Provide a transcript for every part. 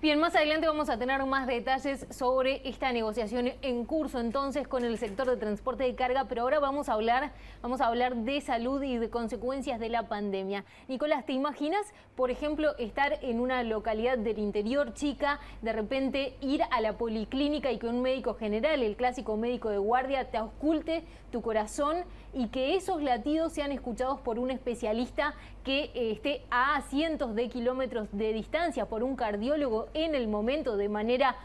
Bien, más adelante vamos a tener más detalles sobre esta negociación en curso entonces con el sector de transporte de carga, pero ahora vamos a hablar de salud y de consecuencias de la pandemia. Nicolás, ¿te imaginas, por ejemplo, estar en una localidad del interior chica, de repente ir a la policlínica y que un médico general, el clásico médico de guardia, te ausculte tu corazón y que esos latidos sean escuchados por un especialista que esté a cientos de kilómetros de distancia, por un cardiólogo en el momento de manera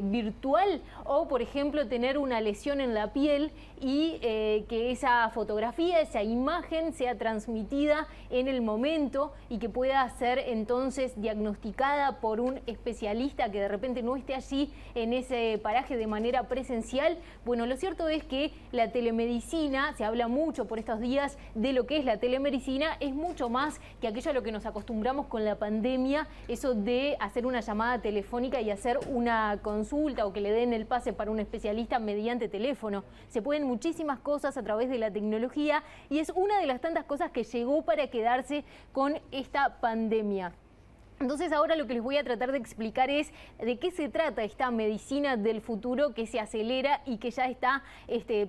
virtual, o por ejemplo tener una lesión en la piel y que esa fotografía, esa imagen sea transmitida en el momento y que pueda ser entonces diagnosticada por un especialista que de repente no esté allí en ese paraje de manera presencial? Bueno, lo cierto es que la telemedicina, se habla mucho por estos días de lo que es la telemedicina, es mucho más que aquello a lo que nos acostumbramos con la pandemia, eso de hacer una llamada telefónica y hacer una consulta o que le den el pase para un especialista mediante teléfono. Se pueden muchísimas cosas a través de la tecnología y es una de las tantas cosas que llegó para quedarse con esta pandemia. Entonces ahora lo que les voy a tratar de explicar es de qué se trata esta medicina del futuro que se acelera y que ya está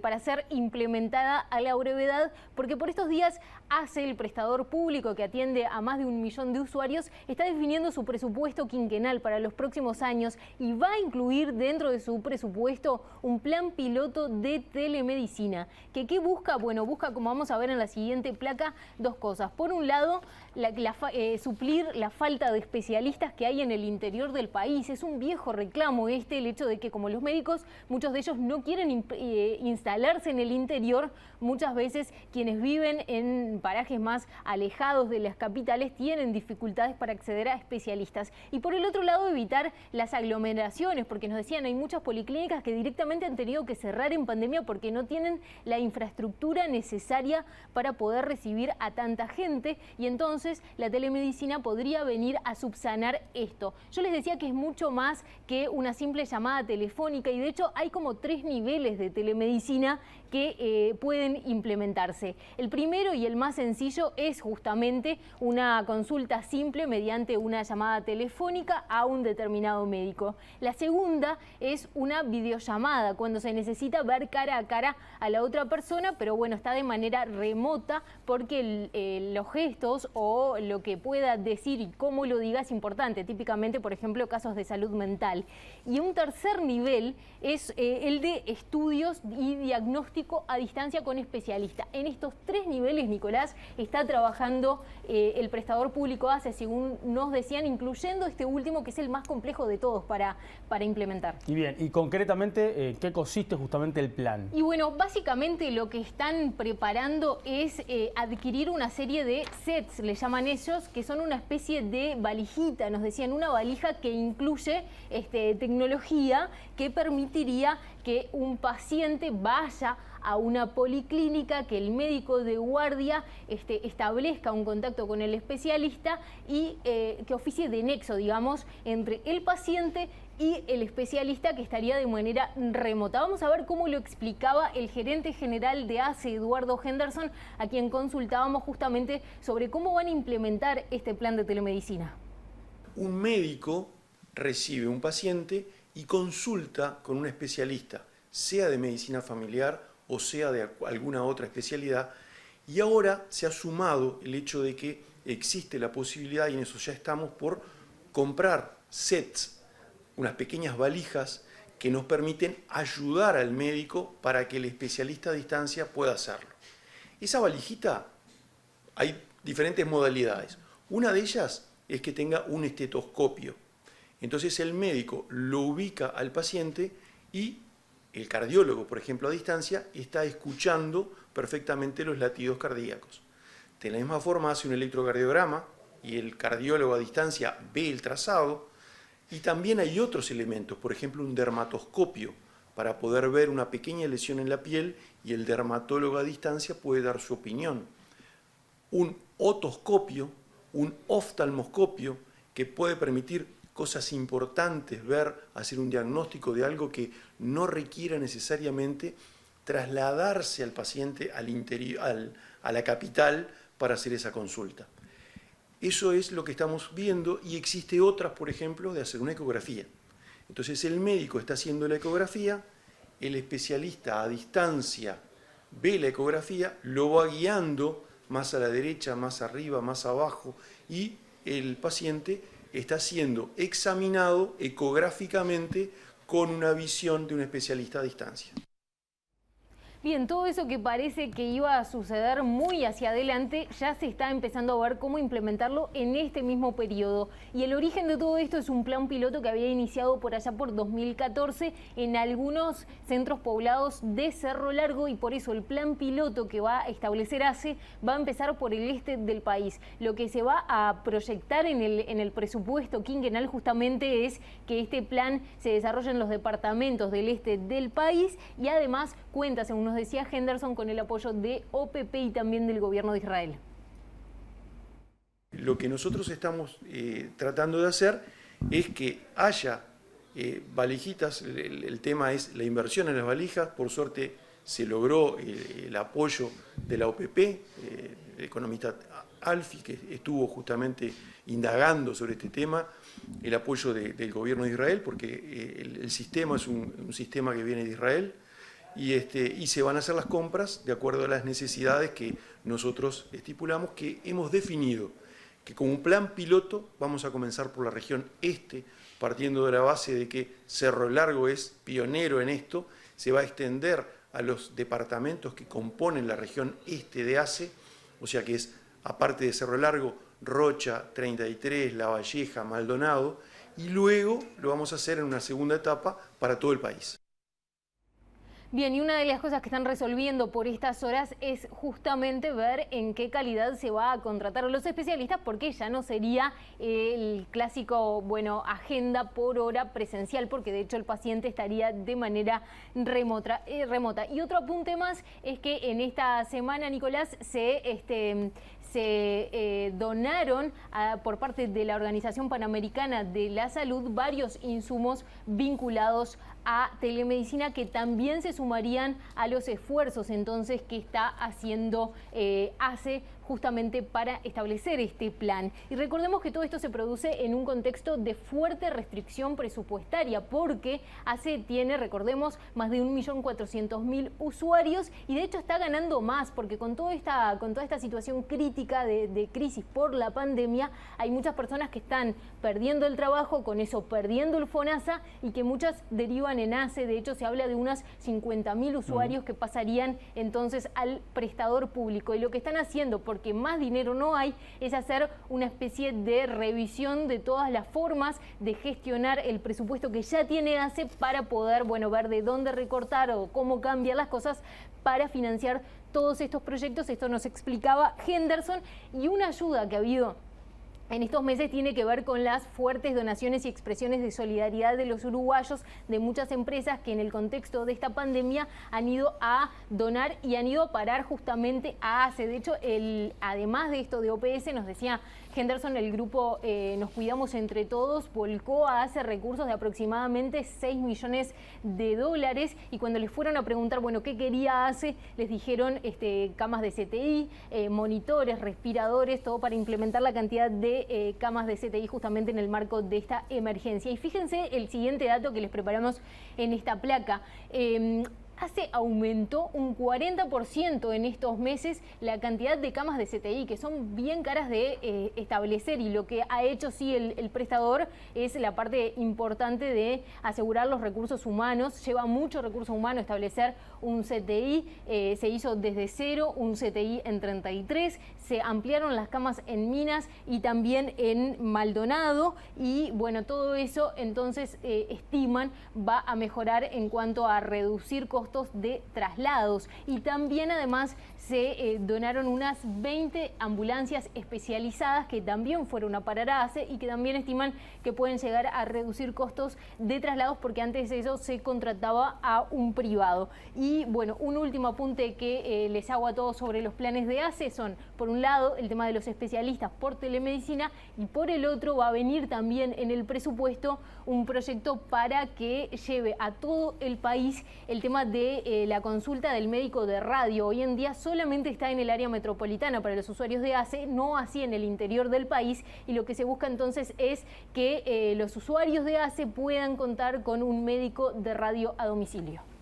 para ser implementada a la brevedad, porque por estos días ACE, el prestador público que atiende a más de 1 millón de usuarios, está definiendo su presupuesto quinquenal para los próximos años y va a incluir dentro de su presupuesto un plan piloto de telemedicina. ¿Qué busca? Bueno, busca, como vamos a ver en la siguiente placa, dos cosas. Por un lado, suplir la falta de especialistas que hay en el interior del país. Es un viejo reclamo el hecho de que como los médicos, muchos de ellos no quieren instalarse en el interior, muchas veces quienes viven en parajes más alejados de las capitales tienen dificultades para acceder a especialistas. Y por el otro lado, evitar las aglomeraciones, porque nos decían, hay muchas policlínicas que directamente han tenido que cerrar en pandemia porque no tienen la infraestructura necesaria para poder recibir a tanta gente, y entonces la telemedicina podría venir a subsanar esto. Yo les decía que es mucho más que una simple llamada telefónica y de hecho hay como 3 niveles de telemedicina que pueden implementarse. El primero y el más sencillo es justamente una consulta simple mediante una llamada telefónica a un determinado médico. La segunda es una videollamada, cuando se necesita ver cara a cara a la otra persona, pero bueno, está de manera remota porque los gestos o lo que pueda decir y cómo lo diga es importante, típicamente, por ejemplo, casos de salud mental. Y un tercer nivel es el de estudios y diagnóstico a distancia con especialistas. En estos 3 niveles, Nicolás, está trabajando el prestador público ACE, según nos decían, incluyendo este último, que es el más complejo de todos para implementar. Y bien, y concretamente, ¿qué consiste justamente el plan? Y bueno, básicamente lo que están preparando es adquirir una serie de sets, le llaman ellos, que son una especie de valijita, nos decían, una valija que incluye tecnología que permitiría que un paciente vaya a una policlínica, que el médico de guardia establezca un contacto con el especialista y que oficie de nexo, digamos, entre el paciente y el especialista, que estaría de manera remota. Vamos a ver cómo lo explicaba el gerente general de ACE, Eduardo Henderson, a quien consultábamos justamente sobre cómo van a implementar este plan de telemedicina. Un médico recibe un paciente y consulta con un especialista, sea de medicina familiar o sea de alguna otra especialidad, y ahora se ha sumado el hecho de que existe la posibilidad, y en eso ya estamos, por comprar sets, unas pequeñas valijas que nos permiten ayudar al médico para que el especialista a distancia pueda hacerlo. Esa valijita, hay diferentes modalidades. Una de ellas es que tenga un estetoscopio. Entonces el médico lo ubica al paciente y el cardiólogo, por ejemplo, a distancia, está escuchando perfectamente los latidos cardíacos. De la misma forma hace un electrocardiograma y el cardiólogo a distancia ve el trazado. Y también hay otros elementos, por ejemplo, un dermatoscopio, para poder ver una pequeña lesión en la piel y el dermatólogo a distancia puede dar su opinión. Un otoscopio, un oftalmoscopio, que puede permitir cosas importantes, hacer un diagnóstico de algo que no requiera necesariamente trasladarse al paciente al interior, a la capital para hacer esa consulta. Eso es lo que estamos viendo y existe otras, por ejemplo, de hacer una ecografía. Entonces el médico está haciendo la ecografía, el especialista a distancia ve la ecografía, lo va guiando más a la derecha, más arriba, más abajo, y el paciente está siendo examinado ecográficamente con una visión de un especialista a distancia. Bien, todo eso que parece que iba a suceder muy hacia adelante, ya se está empezando a ver cómo implementarlo en este mismo periodo. Y el origen de todo esto es un plan piloto que había iniciado por allá por 2014 en algunos centros poblados de Cerro Largo, y por eso el plan piloto que va a establecer ACE va a empezar por el este del país. Lo que se va a proyectar en el presupuesto quinquenal justamente es que este plan se desarrolle en los departamentos del este del país, y además cuenta, según nos decía Henderson, con el apoyo de OPP y también del gobierno de Israel. Lo que nosotros estamos tratando de hacer es que haya valijitas. El tema es la inversión en las valijas. Por suerte se logró el apoyo de la OPP, el economista Alfi, que estuvo justamente indagando sobre este tema, el apoyo del gobierno de Israel, porque el sistema es un sistema que viene de Israel. Y se van a hacer las compras de acuerdo a las necesidades que nosotros estipulamos, que hemos definido, que como un plan piloto vamos a comenzar por la región este, partiendo de la base de que Cerro Largo es pionero en esto, se va a extender a los departamentos que componen la región este de ACE, o sea que es, aparte de Cerro Largo, Rocha, 33, La Valleja, Maldonado, y luego lo vamos a hacer en una segunda etapa para todo el país. Bien, y una de las cosas que están resolviendo por estas horas es justamente ver en qué calidad se va a contratar a los especialistas, porque ya no sería el clásico, agenda por hora presencial, porque de hecho el paciente estaría de manera remota. Y otro apunte más es que en esta semana, Nicolás, se donaron por parte de la Organización Panamericana de la Salud varios insumos vinculados a telemedicina, que también se sumarían a los esfuerzos entonces que está haciendo ACE justamente para establecer este plan. Y recordemos que todo esto se produce en un contexto de fuerte restricción presupuestaria, porque ACE tiene, recordemos, más de 1.400.000 usuarios, y de hecho está ganando más, porque con toda esta situación crítica de crisis por la pandemia, hay muchas personas que están perdiendo el trabajo, con eso perdiendo el FONASA, y que muchas derivan en ACE. De hecho, se habla de unas 50.000 usuarios que pasarían entonces al prestador público. Y lo que están haciendo, porque más dinero no hay, es hacer una especie de revisión de todas las formas de gestionar el presupuesto que ya tiene ACE para poder, ver de dónde recortar o cómo cambiar las cosas para financiar todos estos proyectos. Esto nos explicaba Henderson, y una ayuda que ha habido en estos meses tiene que ver con las fuertes donaciones y expresiones de solidaridad de los uruguayos, de muchas empresas que en el contexto de esta pandemia han ido a donar y han ido a parar justamente a ACE. De hecho, además de esto de OPS, nos decía Henderson, el grupo Nos Cuidamos Entre Todos volcó a ACE recursos de aproximadamente 6 millones de dólares, y cuando les fueron a preguntar, qué quería ACE, les dijeron camas de CTI, monitores, respiradores, todo para implementar la cantidad de camas de CTI justamente en el marco de esta emergencia. Y fíjense el siguiente dato que les preparamos en esta placa. ACE aumentó un 40% en estos meses la cantidad de camas de CTI, que son bien caras de establecer, y lo que ha hecho el prestador es la parte importante de asegurar los recursos humanos. Lleva mucho recurso humano establecer un CTI, se hizo desde cero un CTI en 33, se ampliaron las camas en Minas y también en Maldonado, y todo eso entonces estiman va a mejorar en cuanto a reducir costos de traslados. Y también además se donaron unas 20 ambulancias especializadas que también fueron a parar a ACE, y que también estiman que pueden llegar a reducir costos de traslados, porque antes de eso se contrataba a un privado. Y un último apunte que les hago a todos sobre los planes de ACE son, por un lado, el tema de los especialistas por telemedicina, y por el otro va a venir también en el presupuesto un proyecto para que lleve a todo el país el tema de la consulta del médico de radio. Hoy en día solamente está en el área metropolitana para los usuarios de ACE, no así en el interior del país, y lo que se busca entonces es que los usuarios de ACE puedan contar con un médico de radio a domicilio.